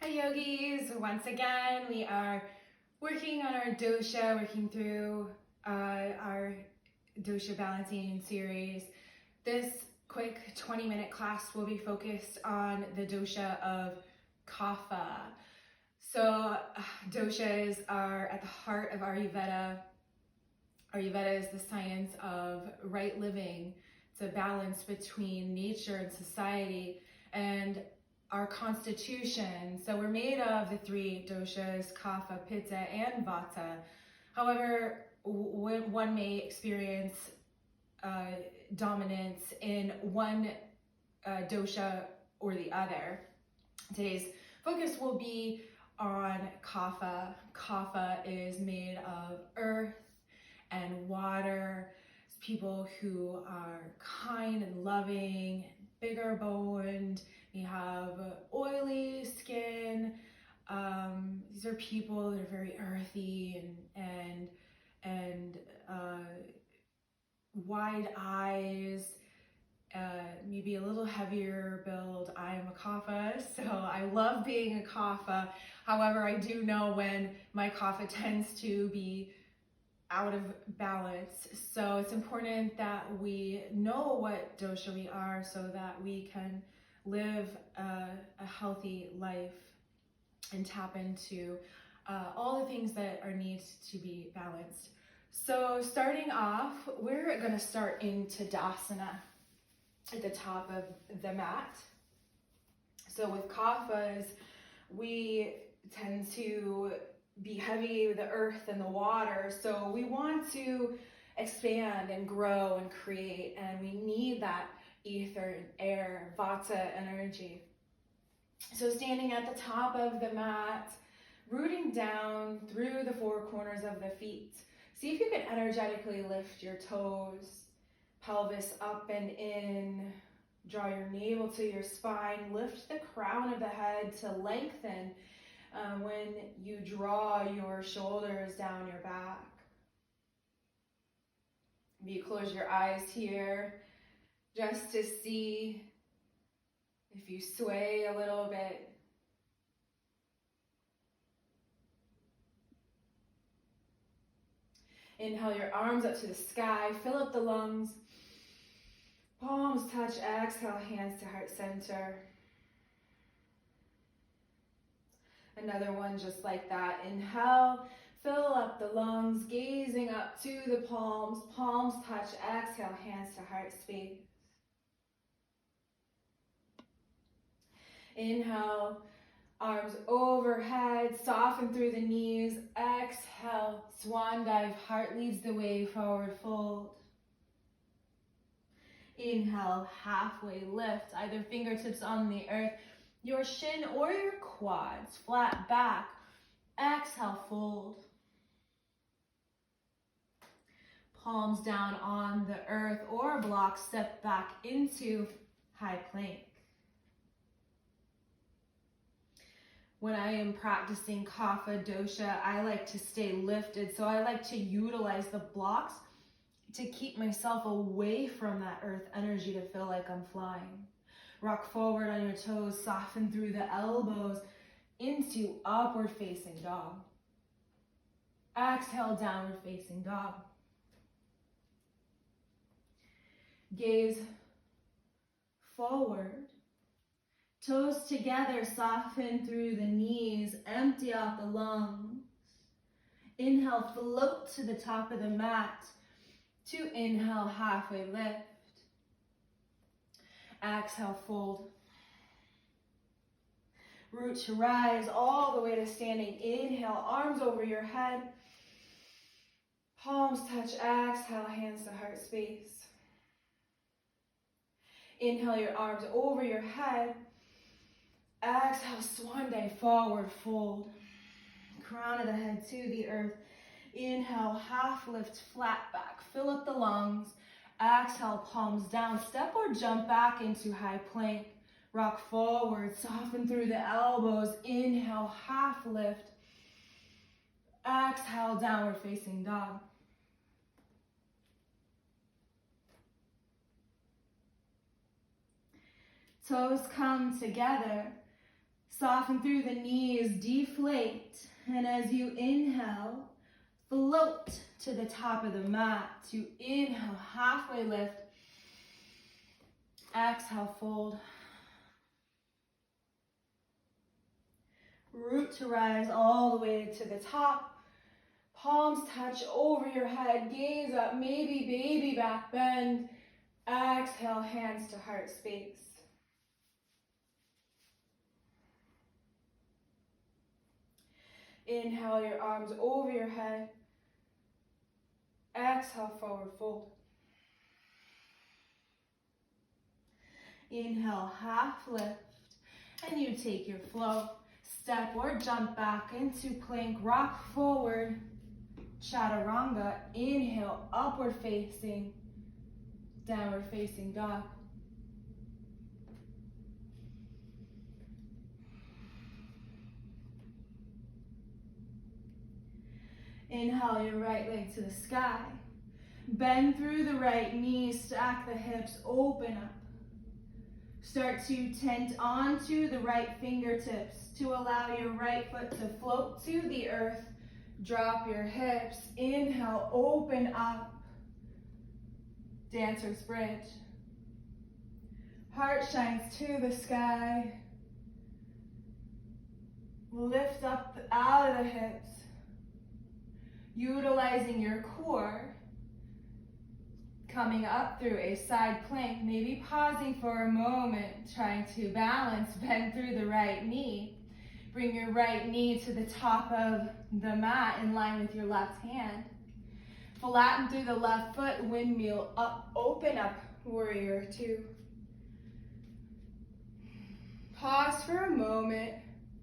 Hi yogis, once again we are working on our dosha, working through our dosha balancing series. This quick 20-minute class will be focused on the dosha of Kapha. So doshas are at the heart of Ayurveda. Ayurveda is the science of right living. It's a balance between nature and society and our constitution. So we're made of the three doshas, Kapha, Pitta, and Vata. However, one may experience dominance in one dosha or the other. Today's focus will be on Kapha. Kapha is made of earth and water. It's people who are kind and loving, bigger boned. We have oily skin. These are people that are very earthy and wide eyes, maybe a little heavier build. I am a Kapha, so I love being a Kapha. However, I do know when my Kapha tends to be out of balance. So it's important that we know what dosha we are so that we can live a healthy life and tap into all the things that are needed to be balanced. So starting off, we're going to start in Tadasana at the top of the mat. So with Kaphas, we tend to be heavy with the earth and the water. So we want to expand and grow and create, and we need that ether and air, vata energy. So standing at the top of the mat, rooting down through the four corners of the feet. See if you can energetically lift your toes, pelvis up and in. Draw your navel to your spine. Lift the crown of the head to lengthen when you draw your shoulders down your back. Maybe you close your eyes here just to see if you sway a little bit. Inhale your arms up to the sky, fill up the lungs. Palms touch, exhale, hands to heart center. Another one just like that. Inhale, fill up the lungs, gazing up to the palms. Palms touch, exhale, hands to heart space. Inhale, arms overhead, soften through the knees. Exhale, swan dive, heart leads the way, forward fold. Inhale, halfway lift, either fingertips on the earth, your shin or your quads, flat back. Exhale, fold. Palms down on the earth or block, step back into high plank. When I am practicing Kapha dosha, I like to stay lifted, so I like to utilize the blocks to keep myself away from that earth energy to feel like I'm flying. Rock forward on your toes, soften through the elbows into upward facing dog. Exhale, downward facing dog. Gaze forward. Toes together, soften through the knees, empty out the lungs. Inhale, float to the top of the mat. To inhale, halfway lift. Exhale, fold. Root to rise all the way to standing. Inhale, arms over your head. Palms touch, exhale, hands to heart space. Inhale your arms over your head. Exhale, swan dive, forward fold. Crown of the head to the earth. Inhale, half lift, flat back. Fill up the lungs. Exhale, palms down. Step or jump back into high plank. Rock forward, soften through the elbows. Inhale, half lift. Exhale, downward facing dog. Toes come together. Soften through the knees, deflate. And as you inhale, float to the top of the mat. To inhale, halfway lift. Exhale, fold. Root to rise all the way to the top. Palms touch over your head. Gaze up, maybe baby back bend. Exhale, hands to heart space. Inhale your arms over your head. Exhale, forward fold. Inhale, half lift. And you take your flow. Step or jump back into plank, rock forward. Chaturanga. Inhale, upward facing. Downward facing dog. Inhale your right leg to the sky. Bend through the right knee, stack the hips, open up. Start to tent onto the right fingertips to allow your right foot to float to the earth. Drop your hips. Inhale, open up. Dancer's bridge. Heart shines to the sky. Lift up out of the hips. Utilizing your core. Coming up through a side plank, maybe pausing for a moment, trying to balance, bend through the right knee. Bring your right knee to the top of the mat in line with your left hand. Flatten through the left foot, windmill up, open up, warrior two. Pause for a moment,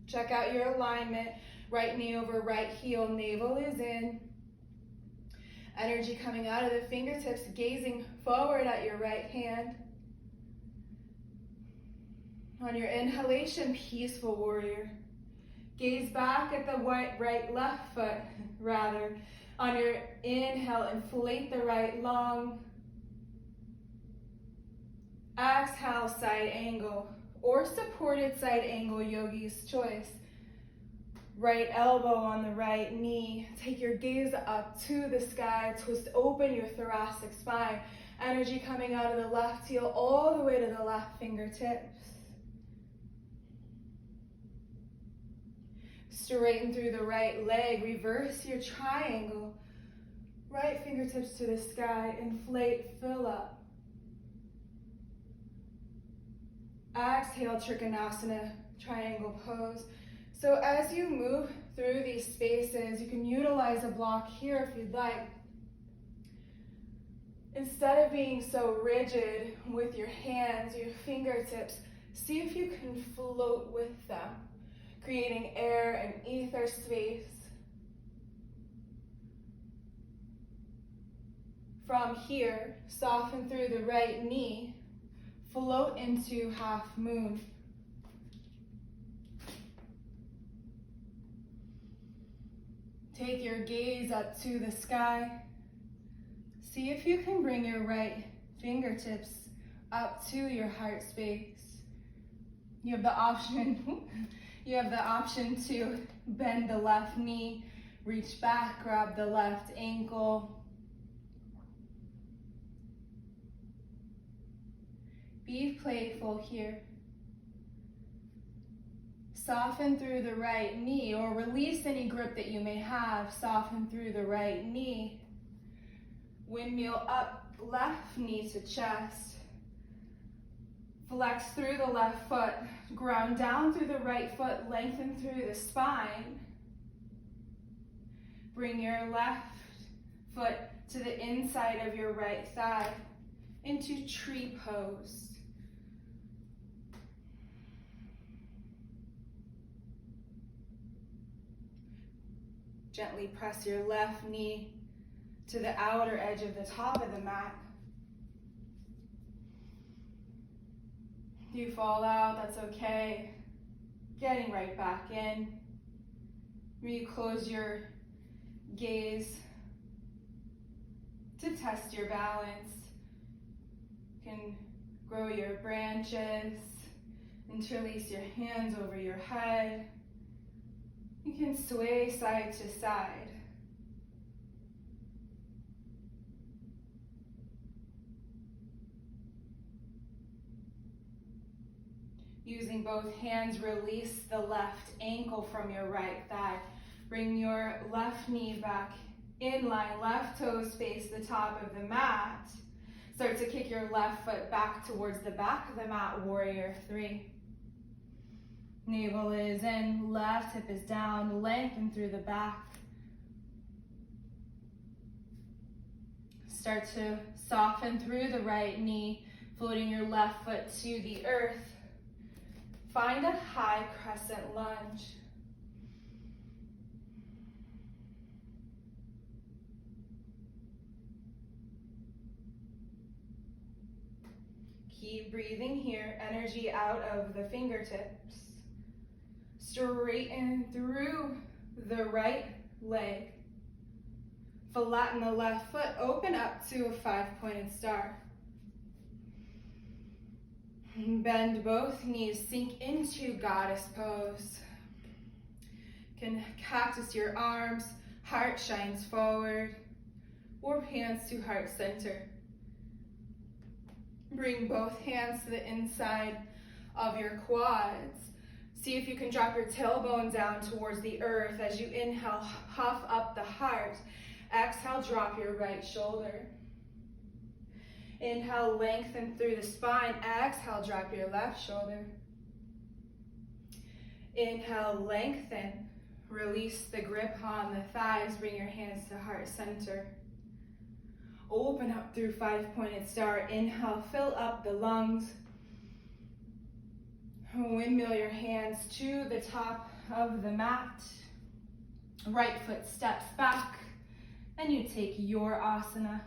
check out your alignment. Right knee over right heel, navel is in. Energy coming out of the fingertips, gazing forward at your right hand. On your inhalation, peaceful warrior. Gaze back at the left foot, rather. On your inhale, inflate the right lung. Exhale, side angle, or supported side angle, yogi's choice. Right elbow on the right knee. Take your gaze up to the sky. Twist open your thoracic spine. Energy coming out of the left heel all the way to the left fingertips. Straighten through the right leg. Reverse your triangle. Right fingertips to the sky. Inflate, fill up. Exhale, Trikonasana, triangle pose. So as you move through these spaces, you can utilize a block here if you'd like. Instead of being so rigid with your hands, your fingertips, see if you can float with them, creating air and ether space. From here, soften through the right knee, float into half moon. Take your gaze up to the sky. See if you can bring your right fingertips up to your heart space. You have the option, to bend the left knee, reach back, grab the left ankle. Be playful here. Soften through the right knee, or release any grip that you may have. Soften through the right knee. Windmill up, left knee to chest. Flex through the left foot. Ground down through the right foot. Lengthen through the spine. Bring your left foot to the inside of your right thigh into tree pose. Gently press your left knee to the outer edge of the top of the mat. You fall out, that's okay. Getting right back in. You close your gaze to test your balance. You can grow your branches Interlace your hands over your head. You can sway side to side. Using both hands, release the left ankle from your right thigh. Bring your left knee back in line, left toes face the top of the mat. Start to kick your left foot back towards the back of the mat, warrior three. Navel is in, left hip is down, lengthen through the back. Start to soften through the right knee, floating your left foot to the earth. Find a high crescent lunge. Keep breathing here, energy out of the fingertips. Straighten through the right leg. Flatten the left foot, open up to a 5-pointed star. Bend both knees, sink into goddess pose. You can cactus your arms, heart shines forward, or hands to heart center. Bring both hands to the inside of your quads. See if you can drop your tailbone down towards the earth as you inhale, puff up the heart. Exhale, drop your right shoulder. Inhale, lengthen through the spine. Exhale, drop your left shoulder. Inhale, lengthen. Release the grip on the thighs. Bring your hands to heart center. Open up through 5-pointed star. Inhale, fill up the lungs. Windmill your hands to the top of the mat. Right foot steps back, and you take your asana.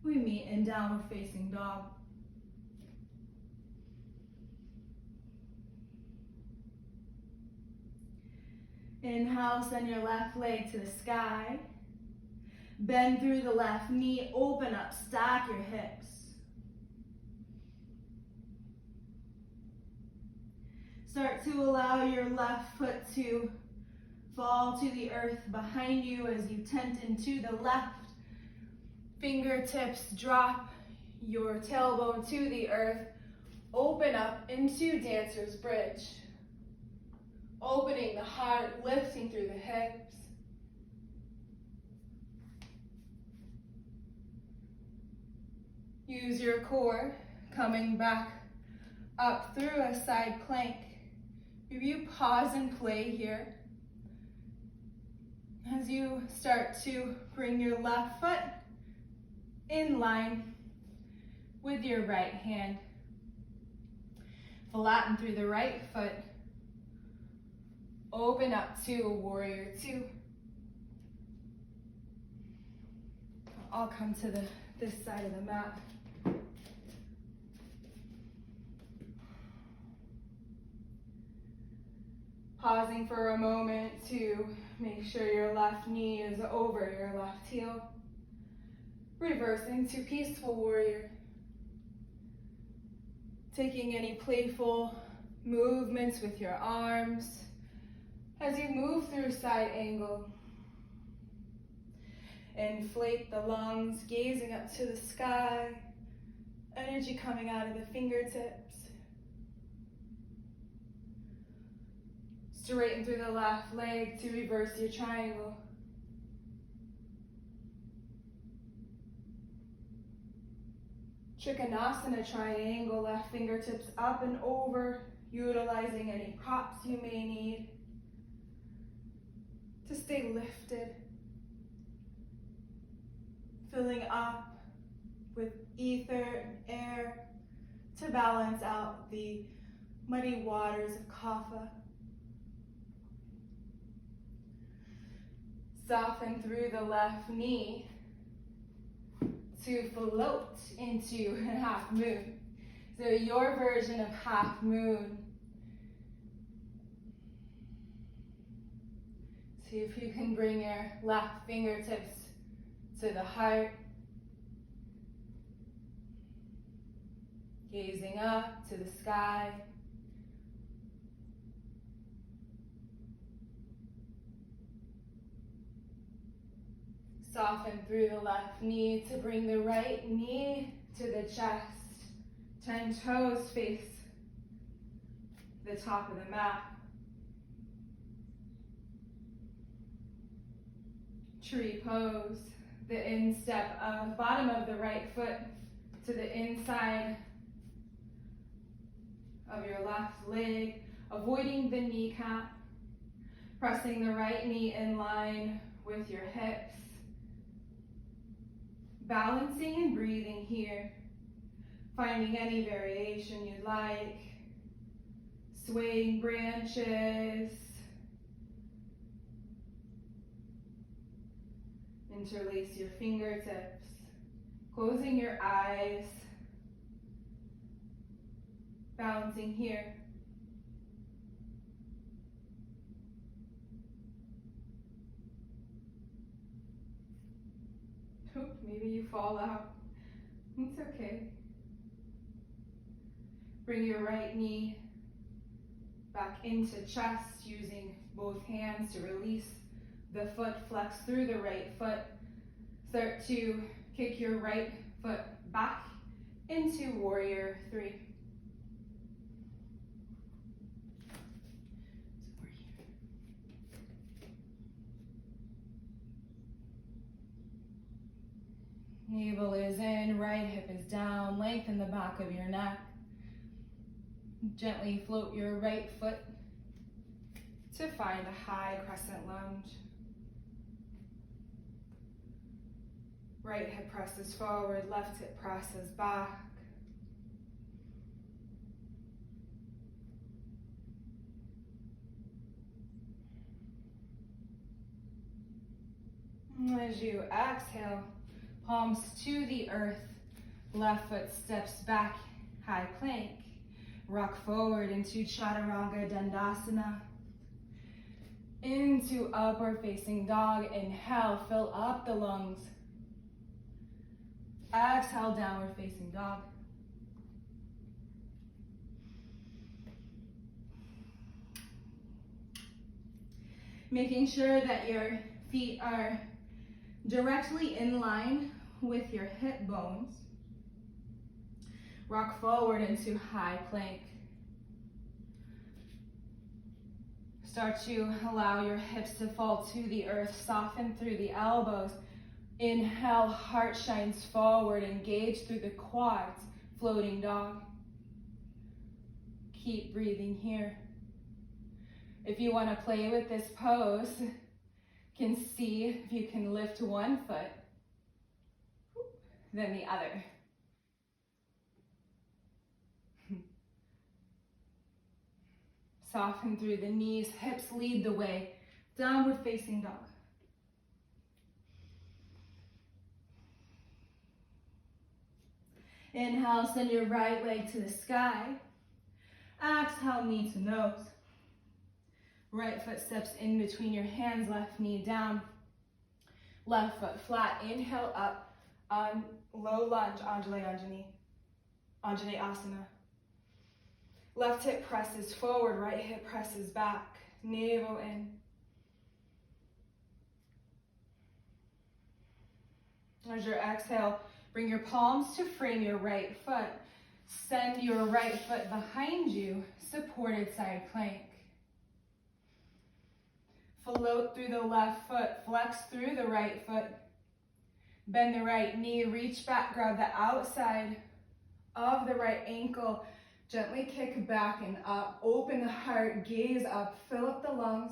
We meet in downward facing dog. Inhale, send your left leg to the sky. Bend through the left knee, open up, stack your hips. Start to allow your left foot to fall to the earth behind you as you tent into the left. Fingertips drop your tailbone to the earth. Open up into dancer's bridge. Opening the heart, lifting through the hips. Use your core, coming back up through a side plank. Maybe you pause and play here. As you start to bring your left foot in line with your right hand. Flatten through the right foot. Open up to a warrior two. I'll come to this side of the mat. Pausing for a moment to make sure your left knee is over your left heel. Reversing to peaceful warrior. Taking any playful movements with your arms as you move through side angle. Inflate the lungs, gazing up to the sky. Energy coming out of the fingertips. Straighten through the left leg to reverse your triangle. Trikonasana triangle, left fingertips up and over, utilizing any props you may need to stay lifted. Filling up with ether and air to balance out the muddy waters of Kapha. Soften through the left knee to float into half moon. So your version of half moon See if you can bring your left fingertips to the heart. Gazing up to the sky. Soften through the left knee to bring the right knee to the chest. 10 toes face the top of the mat. Tree pose. The instep of bottom of the right foot to the inside of your left leg, avoiding the kneecap. Pressing the right knee in line with your hips. Balancing and breathing here. Finding any variation you'd like. Swaying branches. Interlace your fingertips. Closing your eyes. Balancing here. Maybe you fall out. It's okay. Bring your right knee back into chest using both hands to release the foot. Flex through the right foot. Start to kick your right foot back into warrior 3. Navel is in, right hip is down, lengthen the back of your neck. Gently float your right foot to find a high crescent lunge. Right hip presses forward, left hip presses back. As you exhale, palms to the earth, left foot steps back, high plank. Rock forward into Chaturanga Dandasana. Into upward facing dog. Inhale, fill up the lungs. Exhale, downward facing dog. Making sure that your feet are directly in line with your hip bones. Rock forward into high plank. Start to allow your hips to fall to the earth. Soften through the elbows. Inhale, heart shines forward. Engage through the quads. Floating dog. Keep breathing here. If you want to play with this pose, can see if you can lift one foot, then the other. Soften through the knees, hips lead the way. Downward facing dog. Inhale, send your right leg to the sky. Exhale, knee to nose. Right foot steps in between your hands, left knee down. Left foot flat, inhale up on low lunge, Anjali Asana. Left hip presses forward, right hip presses back, navel in. As you exhale, bring your palms to frame your right foot. Send your right foot behind you, supported side plank. Float through the left foot, flex through the right foot. Bend the right knee, reach back, grab the outside of the right ankle. Gently kick back and up, open the heart, gaze up, fill up the lungs.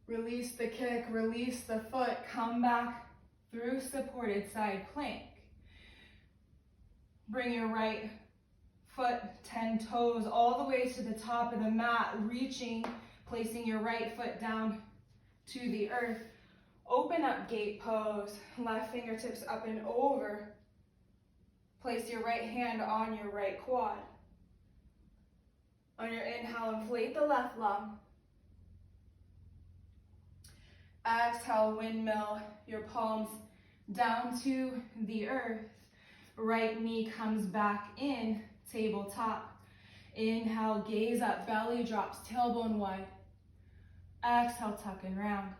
Release the kick, release the foot, come back through supported side plank. Bring your right foot, 10 toes, all the way to the top of the mat, reaching, placing your right foot down to the earth. Open up gate pose, left fingertips up and over. Place your right hand on your right quad. On your inhale, inflate the left lung. Exhale, windmill your palms down to the earth. Right knee comes back in, tabletop. Inhale, gaze up, belly drops, tailbone wide. Exhale, tuck and round.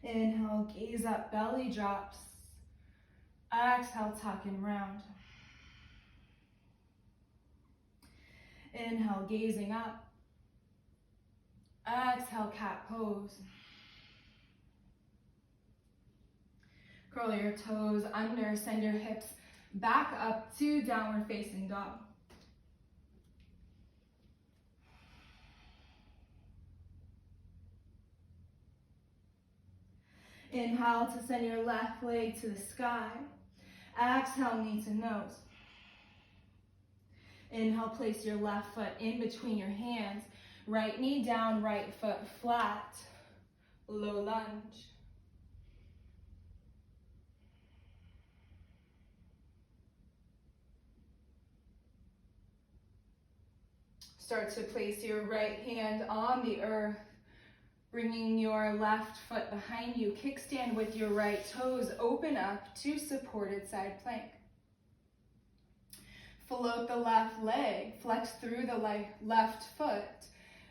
Inhale, gaze up, belly drops. Exhale, tuck and round. Inhale, gazing up. Exhale, cat pose. Curl your toes under, send your hips back up to downward facing dog. Inhale to send your left leg to the sky. Exhale, knee to nose. Inhale, place your left foot in between your hands. Right knee down, right foot flat. Low lunge. Start to place your right hand on the earth, bringing your left foot behind you. Kickstand with your right toes. Open up to supported side plank. Float the left leg, flex through the left foot.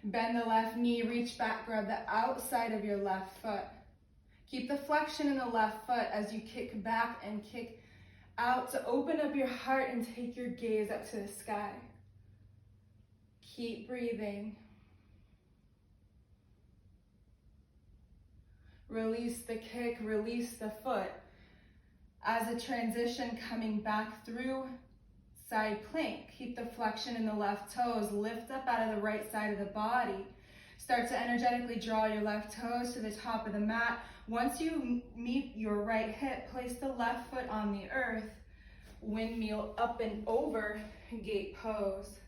Bend the left knee, reach back, grab the outside of your left foot. Keep the flexion in the left foot as you kick back and kick out to open up your heart and take your gaze up to the sky. Keep breathing. Release the kick, release the foot. As a transition, coming back through side plank. Keep the flexion in the left toes. Lift up out of the right side of the body. Start to energetically draw your left toes to the top of the mat. Once you meet your right hip, place the left foot on the earth. Windmill up and over, gate pose.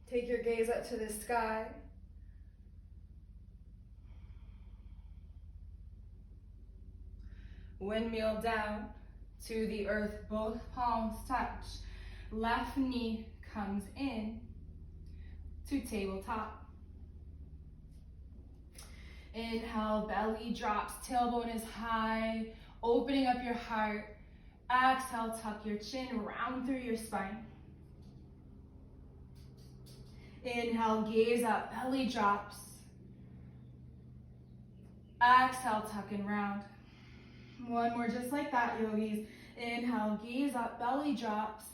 Take your gaze up to the sky. Windmill down to the earth, both palms touch. Left knee comes in to tabletop. Inhale, belly drops, tailbone is high, opening up your heart. Exhale, tuck your chin, round through your spine. Inhale, gaze up, belly drops. Exhale, tuck and round. One more just like that, yogis. Inhale, gaze up, belly drops.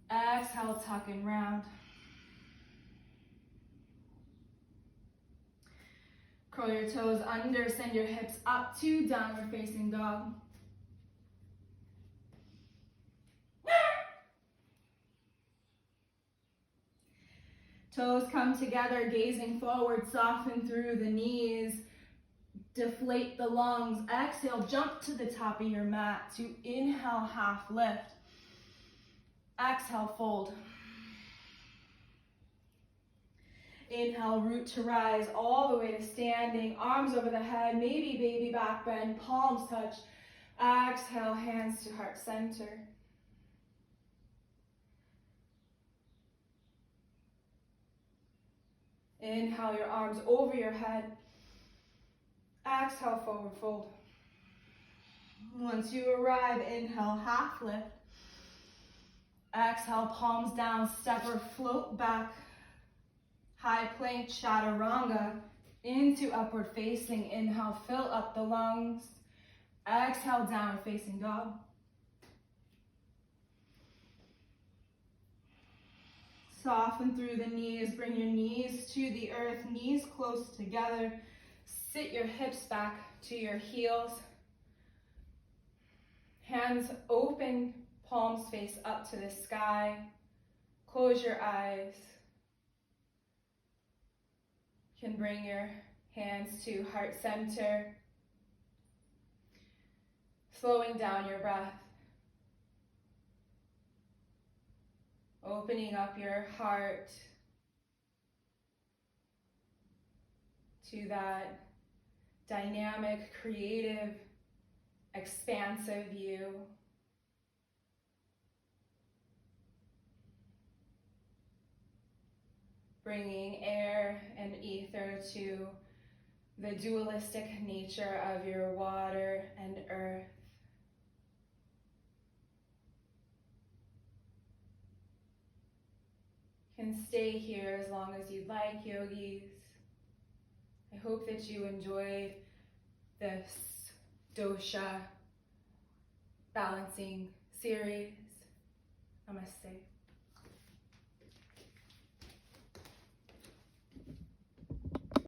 Exhale, tuck and round. Curl your toes under, send your hips up to downward facing dog. Toes come together, gazing forward, soften through the knees. Deflate the lungs. Exhale, jump to the top of your mat to inhale, half lift. Exhale, fold. Inhale, root to rise all the way to standing. Arms over the head, maybe baby back bend, palms touch. Exhale, hands to heart center. Inhale, your arms over your head. Exhale, forward fold. Once you arrive, inhale, half lift. Exhale, palms down, step or float back. High plank, chaturanga, into upward facing. Inhale, fill up the lungs. Exhale, downward facing dog. Soften through the knees, bring your knees to the earth, knees close together. Sit your hips back to your heels. Hands open, palms face up to the sky. Close your eyes. You can bring your hands to heart center. Slowing down your breath. Opening up your heart to that dynamic, creative, expansive view. bringing air and ether to the dualistic nature of your water and earth. You can stay here as long as you'd like, yogis. I hope that you enjoyed this dosha balancing series. Namaste.